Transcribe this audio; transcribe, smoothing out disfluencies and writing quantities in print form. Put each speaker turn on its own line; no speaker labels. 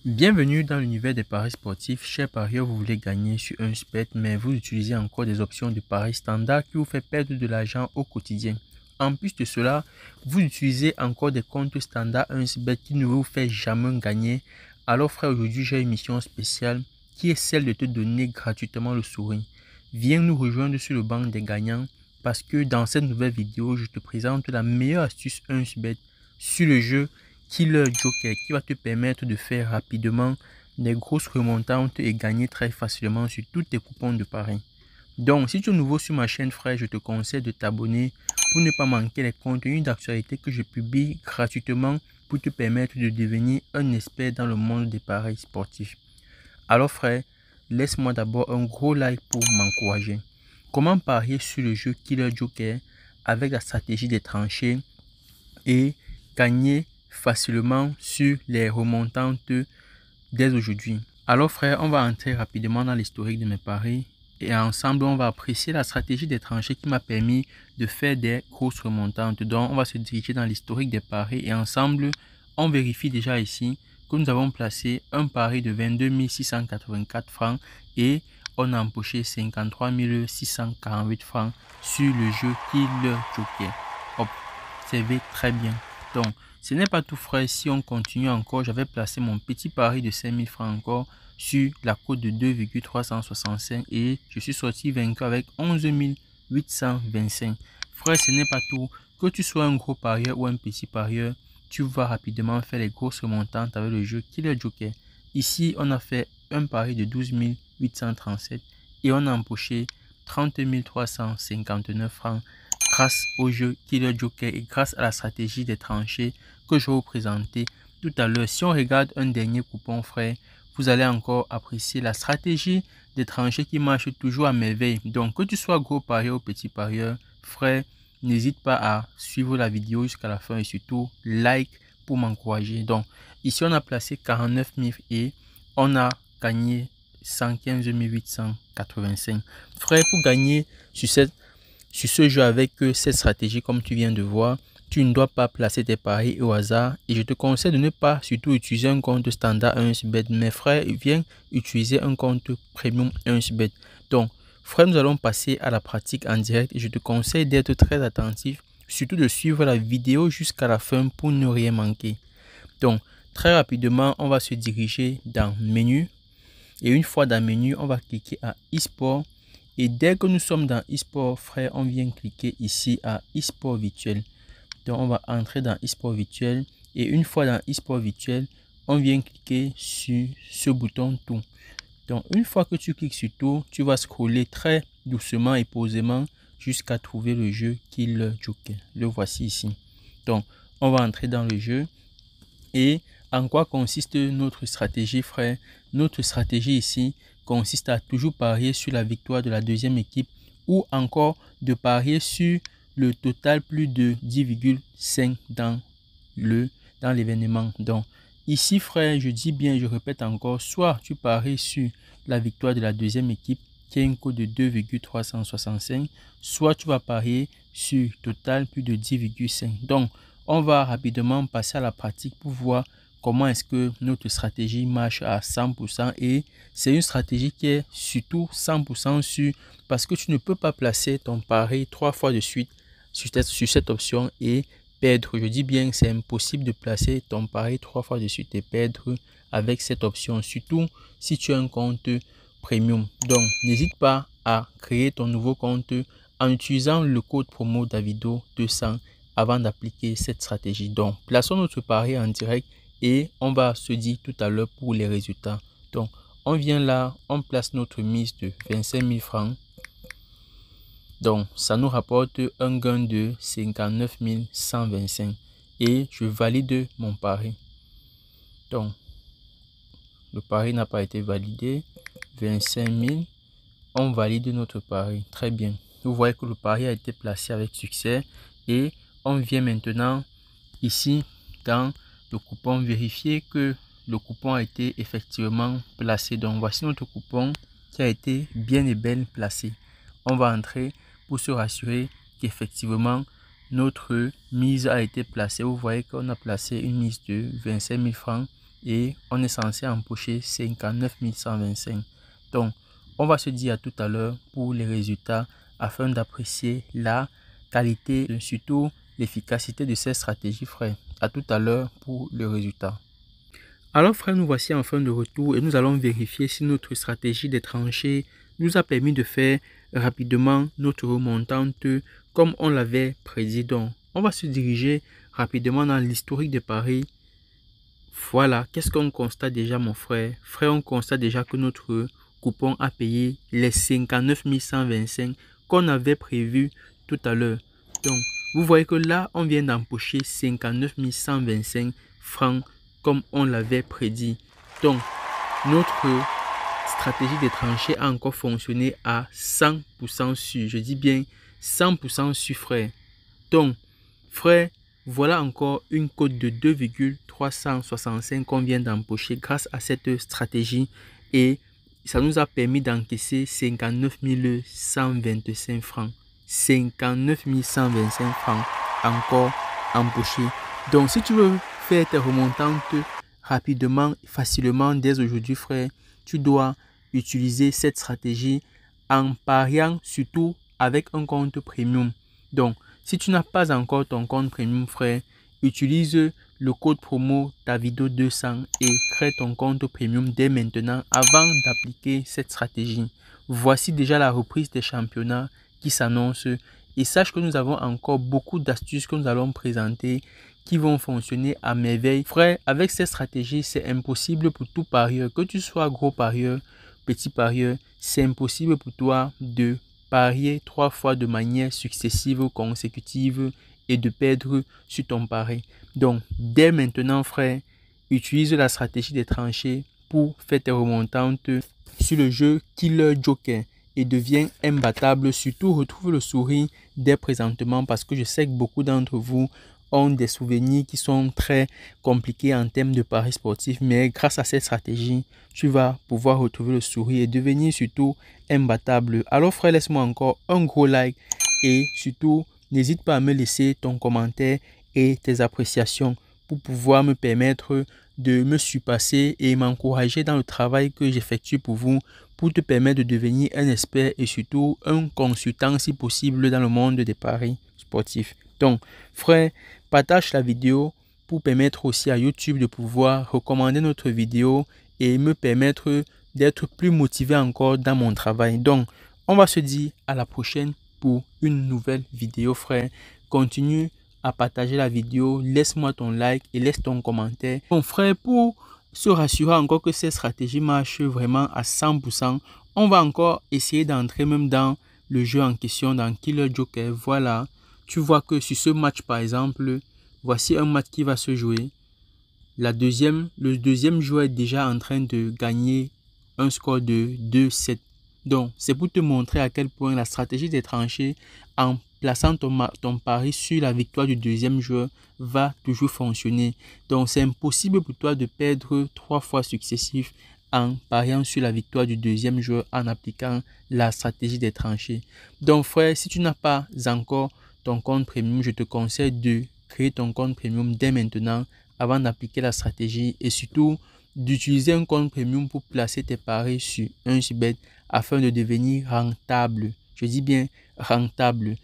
Bienvenue dans l'univers des paris sportifs. Chers parieurs, vous voulez gagner sur 1xBet, mais vous utilisez encore des options de paris standard qui vous fait perdre de l'argent au quotidien. En plus de cela, vous utilisez encore des comptes standards 1xBet qui ne vous fait jamais gagner. Alors frère, aujourd'hui j'ai une mission spéciale qui est celle de te donner gratuitement le sourire. Viens nous rejoindre sur le banc des gagnants parce que dans cette nouvelle vidéo, je te présente la meilleure astuce 1xBet sur le jeu Killer Joker qui va te permettre de faire rapidement des grosses remontantes et gagner très facilement sur tous tes coupons de paris. Donc, si tu es nouveau sur ma chaîne frère, je te conseille de t'abonner pour ne pas manquer les contenus d'actualité que je publie gratuitement pour te permettre de devenir un expert dans le monde des paris sportifs. Alors frère, laisse-moi d'abord un gros like pour m'encourager. Comment parier sur le jeu Killer Joker avec la stratégie des tranchées et gagner facilement sur les remontantes dès aujourd'hui. Alors frère, on va entrer rapidement dans l'historique de mes paris et ensemble on va apprécier la stratégie des tranchées qui m'a permis de faire des grosses remontantes. Donc on va se diriger dans l'historique des paris et ensemble on vérifie déjà ici que nous avons placé un pari de 22 684 francs et on a empoché 53 648 francs sur le jeu Killer Joker. Observez très bien. Donc, ce n'est pas tout frère, si on continue encore, j'avais placé mon petit pari de 5000 francs encore sur la cote de 2,365 et je suis sorti vainqueur avec 11 825. Frère, ce n'est pas tout. Que tu sois un gros parieur ou un petit parieur, tu vas rapidement faire les grosses remontantes avec le jeu Killer Joker. Ici, on a fait un pari de 12 837 et on a empoché 30 359 francs. Grâce au jeu Killer Joker et grâce à la stratégie des tranchées que je vais vous présenter tout à l'heure. Si on regarde un dernier coupon frère, vous allez encore apprécier la stratégie des tranchées qui marche toujours à merveille. Donc que tu sois gros parieur ou petit parieur, frère, n'hésite pas à suivre la vidéo jusqu'à la fin et surtout like pour m'encourager. Donc ici on a placé 49 000 et on a gagné 115 885. Frère, pour gagner sur ce jeu avec cette stratégie, comme tu viens de voir, tu ne dois pas placer tes paris au hasard et je te conseille de ne pas surtout utiliser un compte standard 1xBet. Mes frères, viens utiliser un compte premium 1xBet. Donc, frère, nous allons passer à la pratique en direct et je te conseille d'être très attentif, surtout de suivre la vidéo jusqu'à la fin pour ne rien manquer. Donc, très rapidement, on va se diriger dans menu et une fois dans menu, on va cliquer à eSport. Et dès que nous sommes dans eSport, frère, on vient cliquer ici à eSport virtuel. Donc, on va entrer dans eSport virtuel. Et une fois dans eSport virtuel, on vient cliquer sur ce bouton tout. Donc, une fois que tu cliques sur tout, tu vas scroller très doucement et posément jusqu'à trouver le jeu Killer Joker. Le voici ici. Donc, on va entrer dans le jeu. Et en quoi consiste notre stratégie, frère? Notre stratégie ici consiste à toujours parier sur la victoire de la deuxième équipe ou encore de parier sur le total plus de 10,5 dans l'événement. Donc ici frère, je dis bien, je répète encore, soit tu paries sur la victoire de la deuxième équipe qui a une cote de 2,365, soit tu vas parier sur total plus de 10,5. Donc on va rapidement passer à la pratique pour voir comment est-ce que notre stratégie marche à 100% et c'est une stratégie qui est surtout 100% sûre parce que tu ne peux pas placer ton pari 3 fois de suite sur cette option et perdre. Je dis bien que c'est impossible de placer ton pari 3 fois de suite et perdre avec cette option, surtout si tu as un compte premium. Donc n'hésite pas à créer ton nouveau compte en utilisant le code promo Davido 200 avant d'appliquer cette stratégie. Donc plaçons notre pari en direct et on va se dire tout à l'heure pour les résultats. Donc on vient là, on place notre mise de 25 000 francs. Donc ça nous rapporte un gain de 59 125 et je valide mon pari. Donc le pari n'a pas été validé. 25 000, on valide notre pari. Très bien. Vous voyez que le pari a été placé avec succès et on vient maintenant ici dans le coupon vérifier que le coupon a été effectivement placé. Donc voici notre coupon qui a été bien et bien placé. On va entrer pour se rassurer qu'effectivement notre mise a été placée. Vous voyez qu'on a placé une mise de 25 000 francs et on est censé empocher 59 125. Donc, on va se dire à tout à l'heure pour les résultats afin d'apprécier la qualité et surtout l'efficacité de ces stratégies, frère. À tout à l'heure pour le résultat. Alors, frère, nous voici enfin de retour et nous allons vérifier si notre stratégie des tranchées nous a permis de faire rapidement notre remontante comme on l'avait prédit. Donc, on va se diriger rapidement dans l'historique des paris. Voilà, qu'est-ce qu'on constate déjà, mon frère? Frère, on constate déjà que notre coupon a payé les 59 125 qu'on avait prévu tout à l'heure. Donc, vous voyez que là, on vient d'empocher 59 125 francs comme on l'avait prédit. Donc, notre stratégie des tranchées a encore fonctionné à 100% sûr. Je dis bien 100% sûr, frère. Donc, frère, voilà encore une cote de 2,365 qu'on vient d'empocher grâce à cette stratégie et ça nous a permis d'encaisser 59 125 francs. 59 125 francs encore empochés. Donc, si tu veux faire tes remontantes rapidement, facilement dès aujourd'hui, frère, tu dois utiliser cette stratégie en pariant surtout avec un compte premium. Donc, si tu n'as pas encore ton compte premium, frère, utilise le code promo Davido200 et crée ton compte premium dès maintenant avant d'appliquer cette stratégie. Voici déjà la reprise des championnats qui s'annonce et sache que nous avons encore beaucoup d'astuces que nous allons présenter qui vont fonctionner à merveille. Frère, avec cette stratégie, c'est impossible pour tout parieur, que tu sois gros parieur, petit parieur, c'est impossible pour toi de parier 3 fois de manière successive, consécutive et de perdre sur ton pari. Donc, dès maintenant, frère, utilise la stratégie des tranchées pour faire tes remontantes sur le jeu Killer Joker et deviens imbattable. Surtout, retrouve le sourire dès présentement parce que je sais que beaucoup d'entre vous ont des souvenirs qui sont très compliqués en termes de paris sportifs, mais grâce à cette stratégie, tu vas pouvoir retrouver le sourire et devenir surtout imbattable. Alors frère, laisse-moi encore un gros like et surtout, n'hésite pas à me laisser ton commentaire et tes appréciations pour pouvoir me permettre de me surpasser et m'encourager dans le travail que j'effectue pour vous, pour te permettre de devenir un expert et surtout un consultant si possible dans le monde des paris sportifs. Donc, frère, partage la vidéo pour permettre aussi à YouTube de pouvoir recommander notre vidéo et me permettre d'être plus motivé encore dans mon travail. Donc, on va se dire à la prochaine pour une nouvelle vidéo, frère. Continue à partager la vidéo, laisse-moi ton like et laisse ton commentaire. Mon frère, pour se rassurer encore que cette stratégie marche vraiment à 100%, on va encore essayer d'entrer même dans le jeu en question, dans Killer Joker. Voilà, tu vois que sur ce match par exemple, voici un match qui va se jouer. Le deuxième joueur est déjà en train de gagner un score de 2-7. Donc, c'est pour te montrer à quel point la stratégie des tranchées en plaçant ton pari sur la victoire du deuxième joueur va toujours fonctionner. Donc, c'est impossible pour toi de perdre 3 fois successifs en pariant sur la victoire du deuxième joueur en appliquant la stratégie des tranchées. Donc, frère, si tu n'as pas encore ton compte premium, je te conseille de créer ton compte premium dès maintenant avant d'appliquer la stratégie et surtout d'utiliser un compte premium pour placer tes paris sur 1xBet afin de devenir rentable. Je dis bien rentable.